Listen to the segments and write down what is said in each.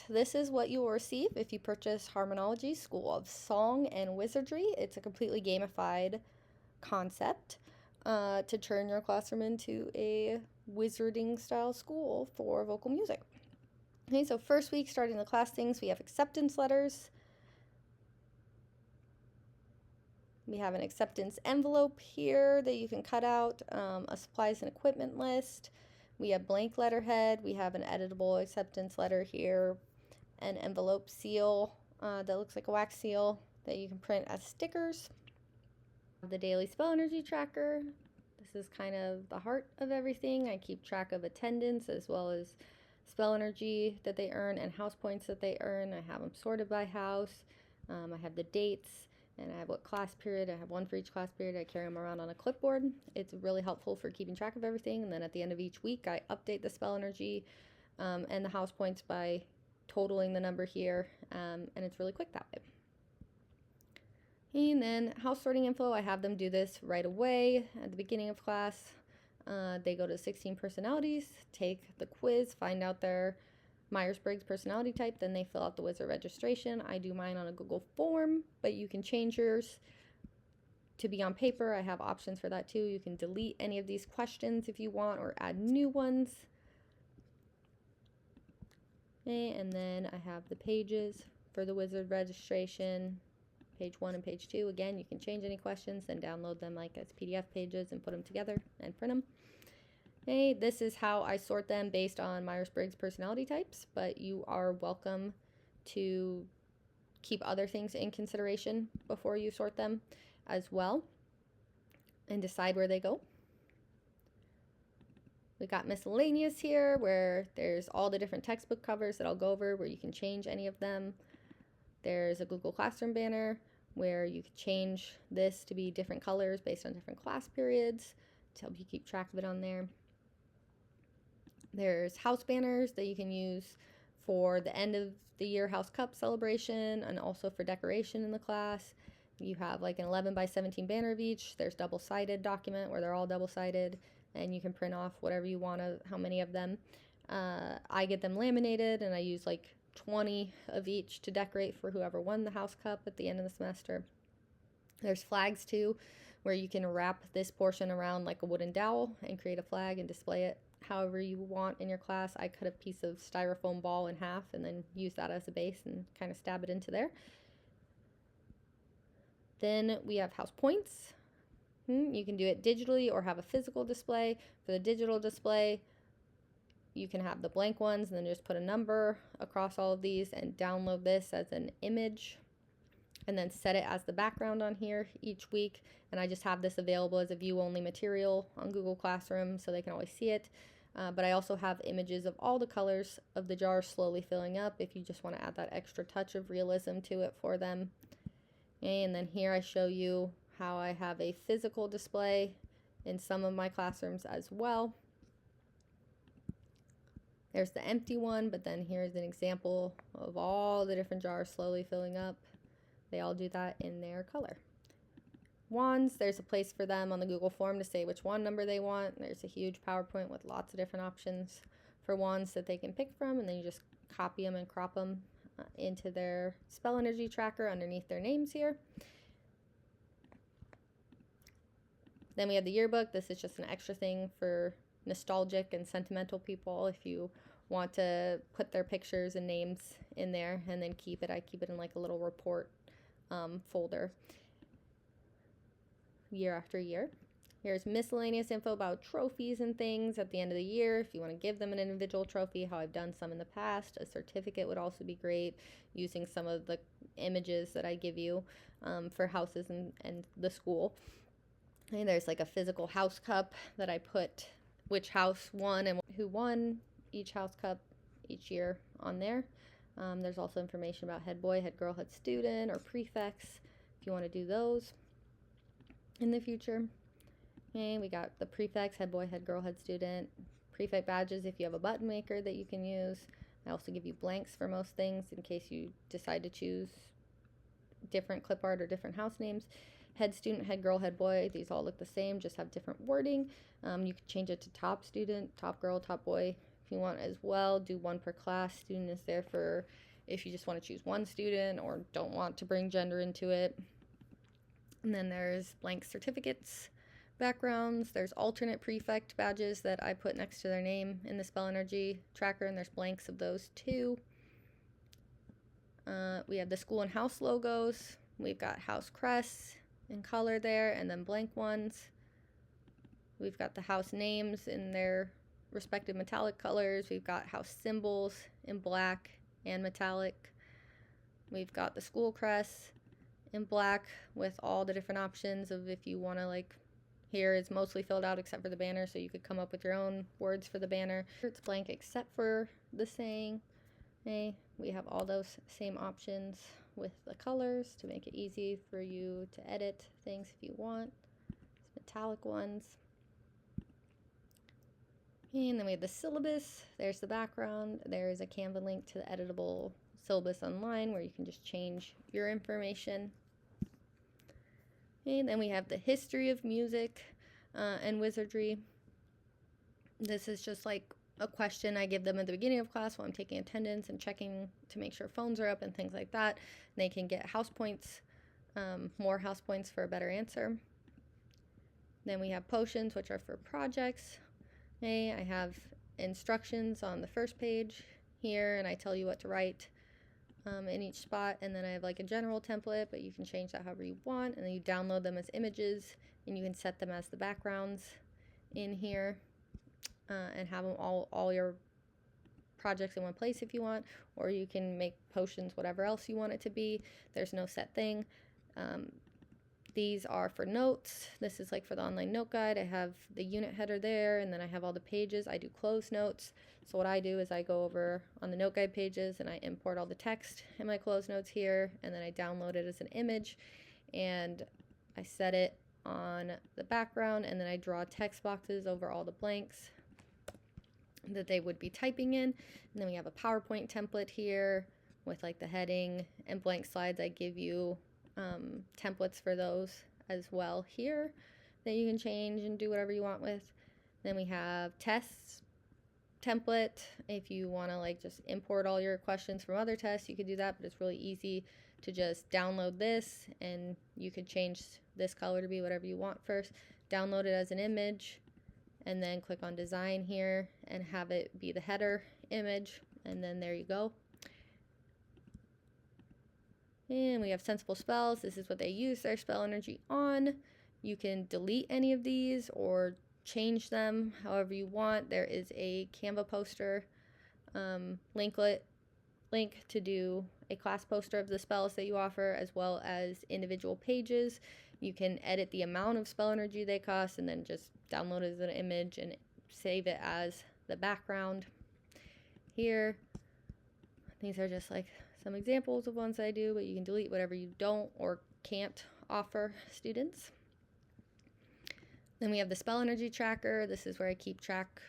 this is what you will receive if you purchase Harmonologies School of Song and Wizardry. It's a completely gamified concept to turn your classroom into a wizarding style school for vocal music. Okay, so first week, starting the class things, we have acceptance letters. We have an acceptance envelope here that you can cut out, a supplies and equipment list. We have blank letterhead. We have an editable acceptance letter here, an envelope seal that looks like a wax seal that you can print as stickers. The daily spell energy tracker. This is kind of the heart of everything. I keep track of attendance as well as spell energy that they earn and house points that they earn. I have them sorted by house. I have the dates and I have what class period. I have one for each class period. I carry them around on a clipboard. It's really helpful for keeping track of everything. And then at the end of each week, I update the spell energy and the house points by totaling the number here. And it's really quick that way. And then house sorting info, I have them do this right away at the beginning of class. They go to 16 personalities, take the quiz, find out their Myers-Briggs personality type, then they fill out the wizard registration. I do mine on a Google form, but you can change yours to be on paper. I have options for that too. You can delete any of these questions if you want or add new ones. Okay, and then I have the pages for the wizard registration. Page 1 and page 2. Again, you can change any questions and download them like as PDF pages and put them together and print them. Okay, this is how I sort them based on Myers-Briggs personality types, but you are welcome to keep other things in consideration before you sort them as well and decide where they go. We got miscellaneous here where there's all the different textbook covers that I'll go over where you can change any of them. There's a Google Classroom banner where you can change this to be different colors based on different class periods to help you keep track of it on there. There's house banners that you can use for the end of the year house cup celebration and also for decoration in the class. You have like an 11 by 17 banner of each. There's double-sided document where they're all double-sided and you can print off whatever you want, how many of them. I get them laminated and I use like 20 of each to decorate for whoever won the house cup at the end of the semester. There's flags too, where you can wrap this portion around like a wooden dowel and create a flag and display it however you want in your class. I cut a piece of styrofoam ball in half and then use that as a base and kind of stab it into there. Then we have house points. You can do it digitally or have a physical display. For the digital display, you can have the blank ones and then just put a number across all of these and download this as an image and then set it as the background on here each week. And I just have this available as a view-only material on Google Classroom so they can always see it. But I also have images of all the colors of the jars slowly filling up if you just want to add that extra touch of realism to it for them. And then here I show you how I have a physical display in some of my classrooms as well. There's the empty one, but then here's an example of all the different jars slowly filling up. They all do that in their color. Wands, there's a place for them on the Google form to say which wand number they want. There's a huge PowerPoint with lots of different options for wands that they can pick from, and then you just copy them and crop them into their spell energy tracker underneath their names here. Then we have the yearbook. This is just an extra thing for nostalgic and sentimental people if you want to put their pictures and names in there and then keep it. I keep it in like a little report folder year after year. Here's miscellaneous info about trophies and things at the end of the year. If you want to give them an individual trophy, how I've done some in the past. A certificate would also be great, using some of the images that I give you for houses and the school. And there's like a physical house cup that I put which house won and who won each house cup each year on there. There's also information about head boy, head girl, head student, or prefects if you want to do those in the future. Okay, we got the prefects, head boy, head girl, head student, prefect badges if you have a button maker that you can use. I also give you blanks for most things in case you decide to choose different clip art or different house names. Head student, head girl, head boy, these all look the same, just have different wording. You can change it to top student, top girl, top boy if you want as well. Do one per class. Student is there for if you just want to choose one student or don't want to bring gender into it. And then there's blank certificates, backgrounds. There's alternate prefect badges that I put next to their name in the spell energy tracker, and there's blanks of those too. We have the school and house logos. We've got house crests in color there, and then blank ones. We've got the house names in their respective metallic colors. We've got house symbols in black and metallic. We've got the school crests in black with all the different options of if you want to, like, here is mostly filled out except for the banner, so you could come up with your own words for the banner. It's blank except for the saying. Okay, we have all those same options with the colors to make it easy for you to edit things if you want. It's metallic ones. And then we have the syllabus. There's the background. There's a Canva link to the editable syllabus online where you can just change your information. And then we have the history of music and wizardry. This is just like a question I give them at the beginning of class while I'm taking attendance and checking to make sure phones are up and things like that. And they can get house points, more house points for a better answer. Then we have potions, which are for projects. Okay, I have instructions on the first page here, and I tell you what to write in each spot. And then I have like a general template, but you can change that however you want. And then you download them as images, and you can set them as the backgrounds in here. And have them all your projects in one place if you want, or you can make potions whatever else you want it to be. There's no set thing. These are for notes. This is like for the online note guide. I have the unit header there, and then I have all the pages. I do closed notes. So what I do is I go over on the note guide pages and I import all the text in my closed notes here, and then I download it as an image, and I set it on the background, and then I draw text boxes over all the blanks that they would be typing in. And then we have a PowerPoint template here with like the heading and blank slides. I give you templates for those as well here that you can change and do whatever you want with. Then we have tests template. If you want to like just import all your questions from other tests, you could do that, but it's really easy to just download this, and you could change this color to be whatever you want first, download it as an image, and then click on design here and have it be the header image, and then there you go. And we have sensible spells. This is what they use their spell energy on. You can delete any of these or change them however you want. There is a Canva poster link to do a class poster of the spells that you offer, as well as individual pages. You can edit the amount of spell energy they cost and then just download it as an image and save it as the background here. These are just like some examples of ones I do, but you can delete whatever you don't or can't offer students. Then we have the spell energy tracker. This is where I keep track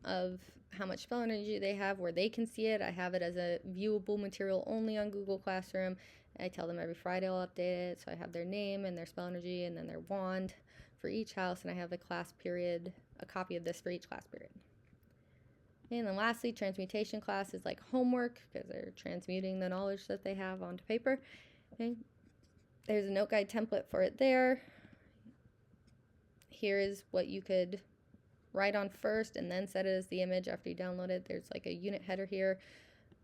of how much spell energy they have, where they can see it. I have it as a viewable material only on Google Classroom. I tell them every Friday I'll update it, so I have their name and their spell energy and then their wand for each house, and I have the class period, a copy of this for each class period. And then lastly, transmutation class is like homework because they're transmuting the knowledge that they have onto paper. Okay. There's a note guide template for it there. Here is what you could write on first and then set it as the image after you download it. There's like a unit header here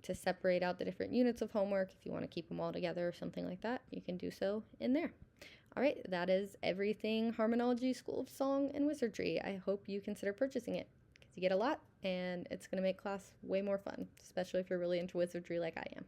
to separate out the different units of homework. If you want to keep them all together or something like that, you can do so in there. All right, that is everything Harmonology School of Song and Wizardry. I hope you consider purchasing it because you get a lot and it's going to make class way more fun, especially if you're really into wizardry like I am.